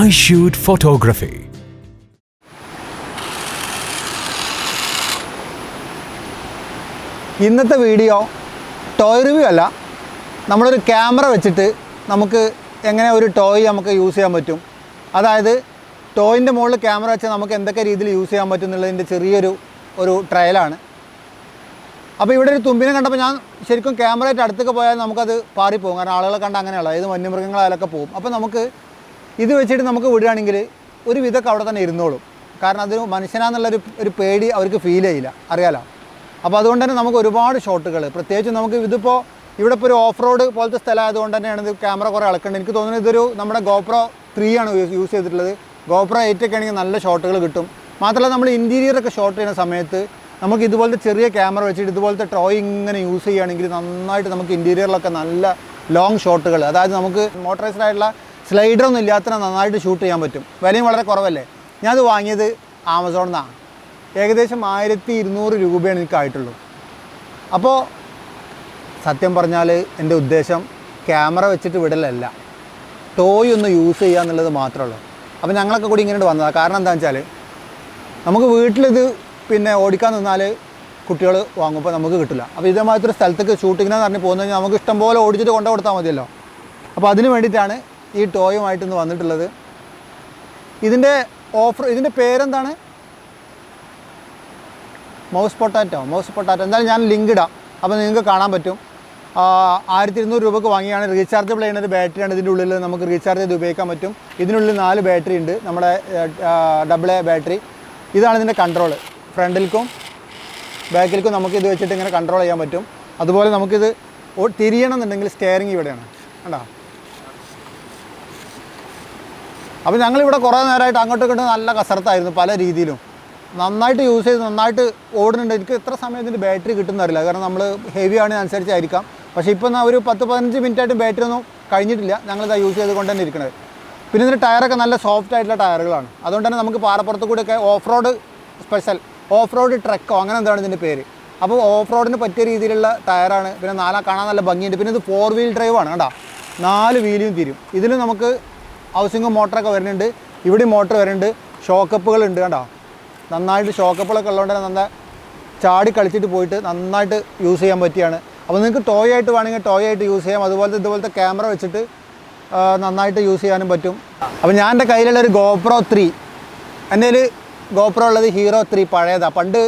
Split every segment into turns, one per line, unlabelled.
ishoot photography.
ഇന്നത്തെ video toy review അല്ല. നമ്മളൊരു ക്യാമറ വെച്ചിട്ട് നമുക്ക് എങ്ങനെ ഒരു ടോയ് നമുക്ക് യൂസ് ചെയ്യാൻ പറ്റും, അതായത് ടോയിൻ്റെ മുകളിൽ ക്യാമറ വെച്ചാൽ നമുക്ക് എന്തൊക്കെ രീതിയിൽ യൂസ് ചെയ്യാൻ പറ്റും എന്നുള്ളതിൻ്റെ ചെറിയൊരു ട്രയലാണ്. അപ്പോൾ ഇവിടെ ഒരു തുമ്പിനെ കണ്ടപ്പോൾ ഞാൻ ശരിക്കും ക്യാമറയായിട്ട് അടുത്തൊക്കെ പോയാൽ നമുക്കത് പാറിപ്പോകും, കാരണം ആളുകളെ കണ്ട അങ്ങനെയുള്ള ഏത് വന്യമൃഗങ്ങളായാലൊക്കെ പോകും. അപ്പോൾ നമുക്ക് ഇത് വെച്ചിട്ട് നമുക്ക് വിടുകയാണെങ്കിൽ ഒരു വിധമൊക്കെ അവിടെ തന്നെ ഇരുന്നോളും, കാരണം അതൊരു മനുഷ്യനാന്നുള്ളൊരു പേടി അവർക്ക് ഫീൽ ചെയ്യില്ല, അറിയാലോ. അപ്പോൾ അതുകൊണ്ട് തന്നെ നമുക്ക് ഒരുപാട് ഷോട്ടുകൾ, പ്രത്യേകിച്ച് നമുക്ക് ഇതിപ്പോൾ ഇവിടെ ഇപ്പോൾ ഒരു ഓഫ് റോഡ് പോലത്തെ സ്ഥലമായതുകൊണ്ട് തന്നെയാണ് ഇത് ക്യാമറ കുറേ അളക്കേണ്ടത്. എനിക്ക് തോന്നുന്നത് ഇതൊരു നമ്മുടെ GoPro 3 ആണ് യൂസ് ചെയ്തിട്ടുള്ളത്. GoPro 8 ഒക്കെ ആണെങ്കിൽ നല്ല ഷോട്ടുകൾ കിട്ടും. മാത്രമല്ല നമ്മൾ ഇൻറ്റീരിയറൊക്കെ ഷോട്ട് ചെയ്യുന്ന സമയത്ത് നമുക്ക് ഇതുപോലത്തെ ചെറിയ ക്യാമറ വെച്ചിട്ട് ഇതുപോലത്തെ ടോയ് ഇങ്ങനെ യൂസ് ചെയ്യുകയാണെങ്കിൽ നന്നായിട്ട് നമുക്ക് ഇൻറ്റീരിയറിലൊക്കെ നല്ല ലോങ് ഷോട്ടുകൾ, അതായത് നമുക്ക് മോട്ടറൈസ്ഡ് ആയിട്ടുള്ള സ്ലൈഡറൊന്നും ഇല്ലാത്ത നന്നായിട്ട് ഷൂട്ട് ചെയ്യാൻ പറ്റും. വിലയും വളരെ കുറവല്ലേ. ഞാനത് വാങ്ങിയത് ആമസോണിൽ നിന്നാണ്. ഏകദേശം 1200 രൂപയാണ് എനിക്കായിട്ടുള്ളൂ. അപ്പോൾ സത്യം പറഞ്ഞാൽ എൻ്റെ ഉദ്ദേശം ക്യാമറ വെച്ചിട്ട് വിടലല്ല, ടോയ് ഒന്ന് യൂസ് ചെയ്യുക എന്നുള്ളത് മാത്രമേ ഉള്ളൂ. അപ്പോൾ ഞങ്ങളൊക്കെ കൂടി ഇങ്ങനെ വന്നതാണ്. കാരണം എന്താണെന്ന് വെച്ചാൽ നമുക്ക് വീട്ടിലിത് പിന്നെ ഓടിക്കാൻ നിന്നാൽ കുട്ടികൾ വാങ്ങുമ്പോൾ നമുക്ക് കിട്ടില്ല. അപ്പോൾ ഇതേമാതിരി സ്ഥലത്തേക്ക് ഷൂട്ടിങ്ങിനെന്ന് പറഞ്ഞ് പോകുന്ന കഴിഞ്ഞാൽ നമുക്ക് ഇഷ്ടം പോലെ ഓടിച്ചിട്ട് കൊണ്ടു കൊടുത്താൽ മതിയല്ലോ. അപ്പോൾ അതിന് വേണ്ടിയിട്ടാണ് ഈ ടോയുമായിട്ട് ഇന്ന് വന്നിട്ടുള്ളത്. ഇതിൻ്റെ പേരെന്താണ്? Mouse potato. എന്തായാലും ഞാൻ ലിങ്ക് ഇടാം, അപ്പോൾ നിങ്ങൾക്ക് കാണാൻ പറ്റും. 1200 രൂപയ്ക്ക് വാങ്ങിയാണ്. റീചാർജബിൾ ചെയ്യുന്ന ഒരു ബാറ്ററിയാണ് ഇതിൻ്റെ ഉള്ളിൽ, നമുക്ക് റീചാർജ് ചെയ്ത് ഉപയോഗിക്കാൻ പറ്റും. ഇതിനുള്ളിൽ 4 ബാറ്ററി ഉണ്ട്, നമ്മുടെ AA ബാറ്ററി. ഇതാണ് ഇതിൻ്റെ കൺട്രോൾ. ഫ്രണ്ടിൽക്കും ബാക്കിൽക്കും നമുക്ക് ഇത് വെച്ചിട്ട് ഇങ്ങനെ കൺട്രോൾ ചെയ്യാൻ പറ്റും. അതുപോലെ നമുക്കിത് തിരിയണം എന്നുണ്ടെങ്കിൽ സ്റ്റിയറിംഗ് ഇവിടെയാണ്, കണ്ടോ. അപ്പോൾ ഞങ്ങളിവിടെ കുറേ നേരമായിട്ട് അങ്ങോട്ടും ഇങ്ങോട്ടും നല്ല കസരത്തായിരുന്നു, പല രീതിയിലും നന്നായിട്ട് യൂസ് ചെയ്ത് നന്നായിട്ട് ഓടുന്നുണ്ട്. എനിക്ക് എത്ര സമയം ഇതിൻ്റെ ബാറ്ററി കിട്ടുമെന്ന് അറിയില്ല, കാരണം നമ്മൾ ഹെവി ആണ് അനുസരിച്ചായിരിക്കാം. പക്ഷേ ഇപ്പോൾ ഒരു 10-15 മിനിറ്റായിട്ട് ബാറ്ററി ഒന്നും കഴിഞ്ഞിട്ടില്ല, ഞങ്ങളിത് യൂസ് ചെയ്തുകൊണ്ട് തന്നെ ഇരിക്കുന്നത്. പിന്നെ ഇതിൻ്റെ ടയറൊക്കെ നല്ല സോഫ്റ്റ് ആയിട്ടുള്ള ടയറുകളാണ്. അതുകൊണ്ട് തന്നെ നമുക്ക് പാറപ്പുറത്ത് കൂടെയൊക്കെ ഓഫ് റോഡ് ഓഫ് റോഡ് ട്രക്കോ അങ്ങനെ എന്താണ് ഇതിൻ്റെ പേര്. അപ്പോൾ ഓഫ് റോഡിന് പറ്റിയ രീതിയിലുള്ള ടയറാണ്. പിന്നെ കാണാൻ നല്ല ഭംഗിയുണ്ട്. പിന്നെ ഇത് 4 വീൽ ഡ്രൈവ് ആണ്, കണ്ടോ. 4 വീലും തിരും. ഇതിൽ നമുക്ക് ഹൗസിങ്ങും മോട്ടറൊക്കെ വരുന്നുണ്ട്, ഇവിടെ മോട്ടർ വരുന്നുണ്ട്, ഷോക്കപ്പുകളുണ്ട്, കണ്ടോ. നന്നായിട്ട് ഷോക്കപ്പുകളൊക്കെ ഉള്ളതുകൊണ്ട് തന്നെ നല്ല ചാടി കളിച്ചിട്ട് പോയിട്ട് നന്നായിട്ട് യൂസ് ചെയ്യാൻ പറ്റിയാണ്. അപ്പോൾ നിങ്ങൾക്ക് ടോയ് ആയിട്ട് വേണമെങ്കിൽ ടോയ് ആയിട്ട് യൂസ് ചെയ്യാം. ഇതുപോലത്തെ ക്യാമറ വെച്ചിട്ട് നന്നായിട്ട് യൂസ് ചെയ്യാനും പറ്റും. അപ്പോൾ ഞാൻ എൻ്റെ കയ്യിലുള്ള ഒരു GoPro 3, എൻ്റെ കയ്യിൽ GoPro ഉള്ളത് Hero 3 പഴയതാണ്. പണ്ട്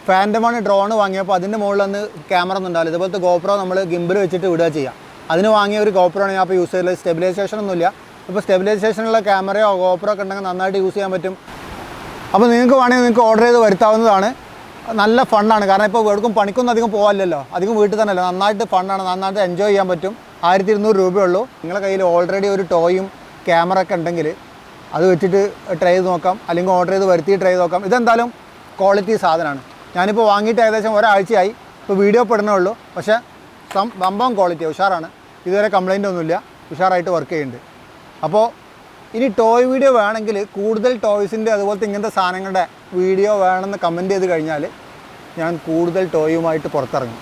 ഫാൻറ്റമാണ് ഡ്രോൺ വാങ്ങിയപ്പോൾ അതിൻ്റെ മുകളിലൊന്ന് ക്യാമറ ഒന്നും ഉണ്ടാവില്ല. ഇതുപോലത്തെ GoPro നമ്മൾ ഗിംബിൾ വെച്ചിട്ട് വിടുക ചെയ്യാം. അതിന് വാങ്ങിയ ഒരു GoPro ആണ് ഞാൻ ഇപ്പോൾ യൂസ് ചെയ്തത്. സ്റ്റെബിലൈസേഷൻ ഒന്നുമില്ല. ഇപ്പോൾ സ്റ്റെബിലൈസേഷനുള്ള ക്യാമറയോ GoPro ഒക്കെ ഉണ്ടെങ്കിൽ നന്നായിട്ട് യൂസ് ചെയ്യാൻ പറ്റും. അപ്പോൾ നിങ്ങൾക്ക് വേണമെങ്കിൽ നിങ്ങൾക്ക് ഓർഡർ ചെയ്ത് വരുത്താവുന്നതാണ്. നല്ല ഫണ്ണാണ്, കാരണം ഇപ്പോൾ എവിടേക്കും പണിക്കൊന്നും അധികം പോകാമല്ലോ, അധികം വീട്ടിൽ തന്നെ അല്ല. നന്നായിട്ട് ഫണ്ണാണ്, നന്നായിട്ട് എൻജോയ് ചെയ്യാൻ പറ്റും. 1200 രൂപയുള്ളൂ. നിങ്ങളുടെ കയ്യിൽ ഓൾറെഡി ഒരു ടോയും ക്യാമറ ഒക്കെ ഉണ്ടെങ്കിൽ അത് വെച്ചിട്ട് ട്രൈ ചെയ്ത് നോക്കാം, അല്ലെങ്കിൽ ഓർഡർ ചെയ്ത് വരുത്തി ട്രൈ ചെയ്ത് നോക്കാം. ഇതെന്തായാലും ക്വാളിറ്റി സാധനമാണ്. ഞാനിപ്പോൾ വാങ്ങിയിട്ട് ഏകദേശം ഒരാഴ്ചയായി. ഇപ്പോൾ വീഡിയോ പെടുന്നേ ഉള്ളൂ, പക്ഷേ സംഭവം ക്വാളിറ്റി ഉഷാറാണ്. ഇതുവരെ കംപ്ലൈൻ്റ് ഒന്നുമില്ല, ഉഷാറായിട്ട് വർക്ക് ചെയ്യുന്നുണ്ട്. അപ്പോൾ ഇനി ടോയ് വീഡിയോ വേണമെങ്കിൽ, കൂടുതൽ ടോയ്സിൻ്റെ അതുപോലത്തെ ഇങ്ങനത്തെ സാധനങ്ങളുടെ വീഡിയോ വേണമെന്ന് കമൻറ്റ് ചെയ്ത് കഴിഞ്ഞാൽ ഞാൻ കൂടുതൽ ടോയുമായിട്ട് പുറത്തിറങ്ങും.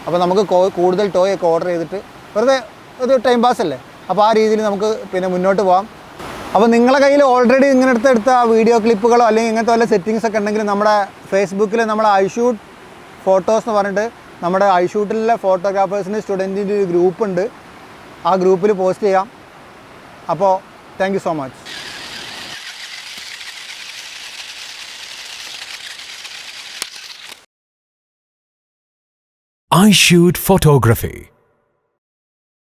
അപ്പോൾ നമുക്ക് കൂടുതൽ ടോയ് ഒക്കെ ഓർഡർ ചെയ്തിട്ട് വെറുതെ ഒരു ടൈം പാസ് അല്ലേ, അപ്പോൾ ആ രീതിയിൽ നമുക്ക് പിന്നെ മുന്നോട്ട് പോകാം. അപ്പോൾ നിങ്ങളുടെ കയ്യിൽ ഓൾറെഡി ഇങ്ങനത്തെ എടുത്ത വീഡിയോ ക്ലിപ്പുകളോ അല്ലെങ്കിൽ ഇങ്ങനത്തെ വല്ല സെറ്റിങ്സ് ഒക്കെ ഉണ്ടെങ്കിൽ നമ്മുടെ ഫേസ്ബുക്കിൽ നമ്മുടെ ishoot ഫോട്ടോസ് എന്ന് പറഞ്ഞിട്ട് നമ്മുടെ ishootലെ ഫോട്ടോഗ്രാഫേഴ്സിൻ്റെ സ്റ്റുഡൻറ്റിൻ്റെ ഒരു ഗ്രൂപ്പുണ്ട്. ആ ഗ്രൂപ്പിൽ പോസ്റ്റ് ചെയ്യാം. അപ്പോൾ thank you so much.
ishoot photography.